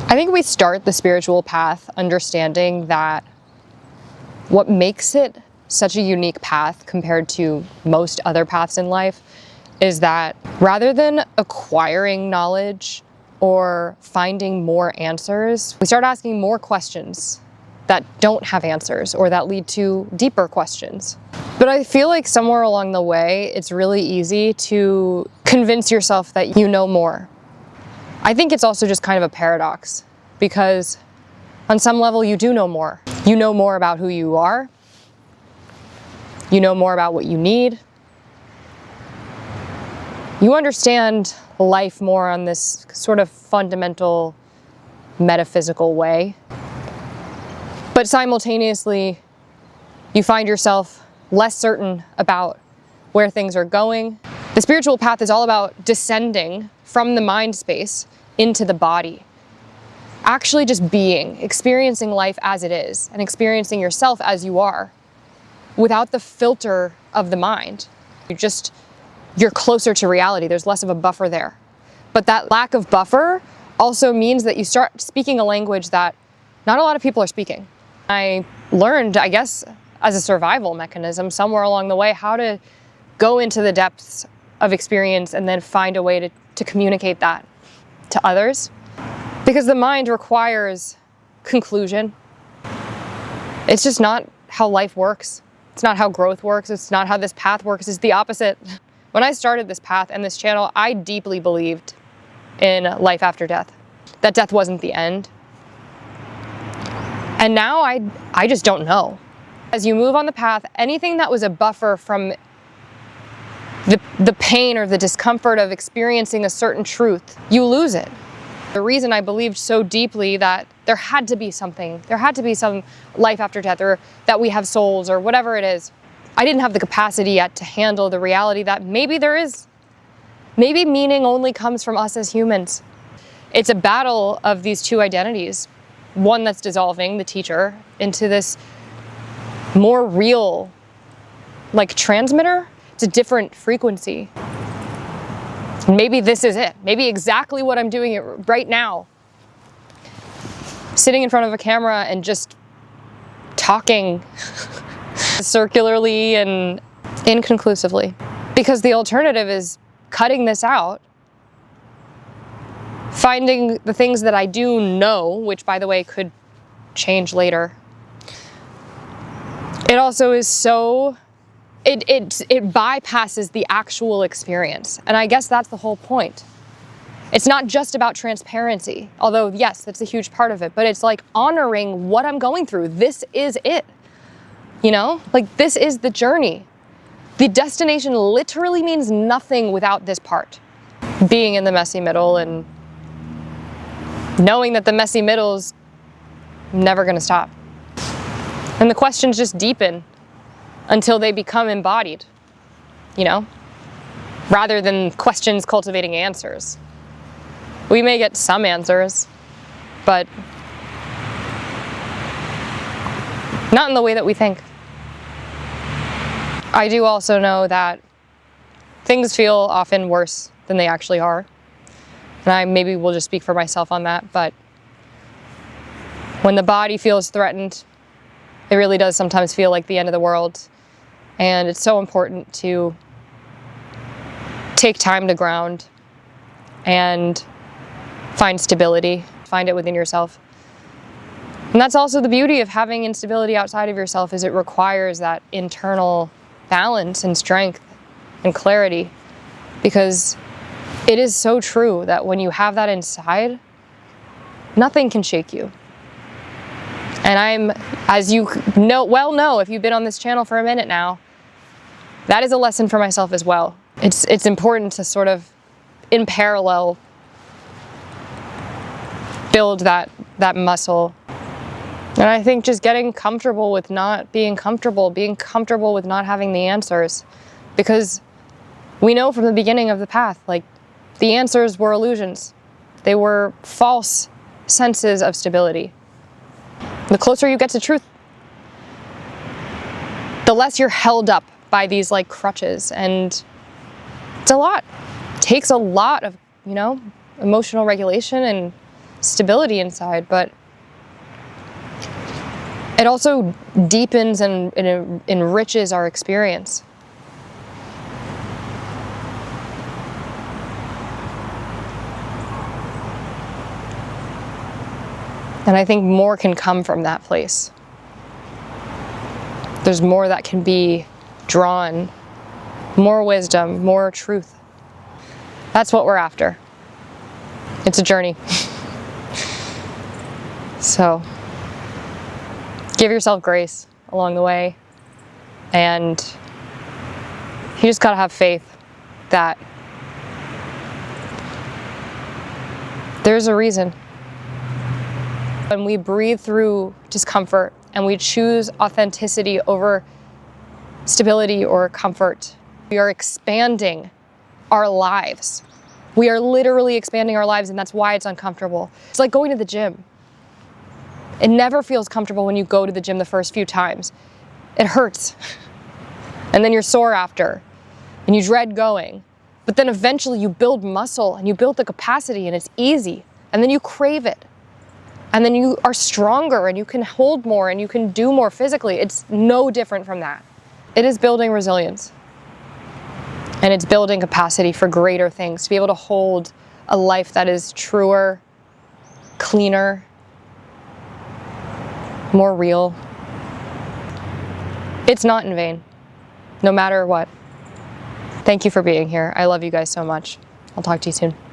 I think we start the spiritual path understanding that what makes it such a unique path compared to most other paths in life is that rather than acquiring knowledge or finding more answers, we start asking more questions that don't have answers or that lead to deeper questions. But I feel like somewhere along the way, it's really easy to convince yourself that you know more. I think it's also just kind of a paradox because on some level you do know more. You know more about who you are. You know more about what you need. You understand life more on this sort of fundamental metaphysical way. But simultaneously, you find yourself less certain about where things are going. The spiritual path is all about descending from the mind space into the body. Actually just being, experiencing life as it is, and experiencing yourself as you are, without the filter of the mind. You're closer to reality. There's less of a buffer there. But that lack of buffer also means that you start speaking a language that not a lot of people are speaking. I learned, I guess, as a survival mechanism somewhere along the way, how to go into the depths of experience and then find a way to communicate that to others. Because the mind requires conclusion. It's just not how life works. It's not how growth works. It's not how this path works. It's the opposite. When I started this path and this channel, I deeply believed in life after death, that death wasn't the end. And now I just don't know. As you move on the path, anything that was a buffer from the pain or the discomfort of experiencing a certain truth, you lose it. The reason I believed so deeply that there had to be something, there had to be some life after death, or that we have souls, or whatever it is, I didn't have the capacity yet to handle the reality that maybe there is. Maybe meaning only comes from us as humans. It's a battle of these two identities. One that's dissolving, the teacher, into this more real, like transmitter. It's a different frequency. Maybe this is it. Maybe exactly what I'm doing right now. Sitting in front of a camera and just talking circularly and inconclusively. Because the alternative is cutting this out, finding the things that I do know, which by the way could change later. It also is so, it bypasses the actual experience. And I guess that's the whole point. It's not just about transparency, although yes, that's a huge part of it, but it's like honoring what I'm going through. This is it, you know? Like this is the journey. The destination literally means nothing without this part. Being in the messy middle and knowing that the messy middle's never gonna stop. And the questions just deepen until they become embodied, you know? Rather than questions cultivating answers. We may get some answers, but not in the way that we think. I do also know that things feel often worse than they actually are. And I maybe will just speak for myself on that, but when the body feels threatened, it really does sometimes feel like the end of the world. And it's so important to take time to ground and find stability, find it within yourself. And that's also the beauty of having instability outside of yourself, is it requires that internal balance and strength and clarity, because it is so true that when you have that inside, nothing can shake you. And as you know, if you've been on this channel for a minute now, that is a lesson for myself as well. It's important to sort of, in parallel, build that muscle. And I think just getting comfortable with not being comfortable, being comfortable with not having the answers. Because we know from the beginning of the path, like, the answers were illusions. They were false senses of stability. The closer you get to truth, the less you're held up by these like crutches. And it's a lot. It takes a lot of, emotional regulation and stability inside, but it also deepens and enriches our experience. And I think more can come from that place. There's more that can be drawn, more wisdom, more truth. That's what we're after. It's a journey. So, give yourself grace along the way, and you just gotta have faith that there's a reason. When we breathe through discomfort and we choose authenticity over stability or comfort, we are expanding our lives. We are literally expanding our lives, and that's why it's uncomfortable. It's like going to the gym. It never feels comfortable when you go to the gym the first few times. It hurts. And then you're sore after, and you dread going. But then eventually you build muscle and you build the capacity, and it's easy. And then you crave it. And then you are stronger and you can hold more and you can do more physically. It's no different from that. It is building resilience. And it's building capacity for greater things, to be able to hold a life that is truer, cleaner, more real. It's not in vain, no matter what. Thank you for being here. I love you guys so much. I'll talk to you soon.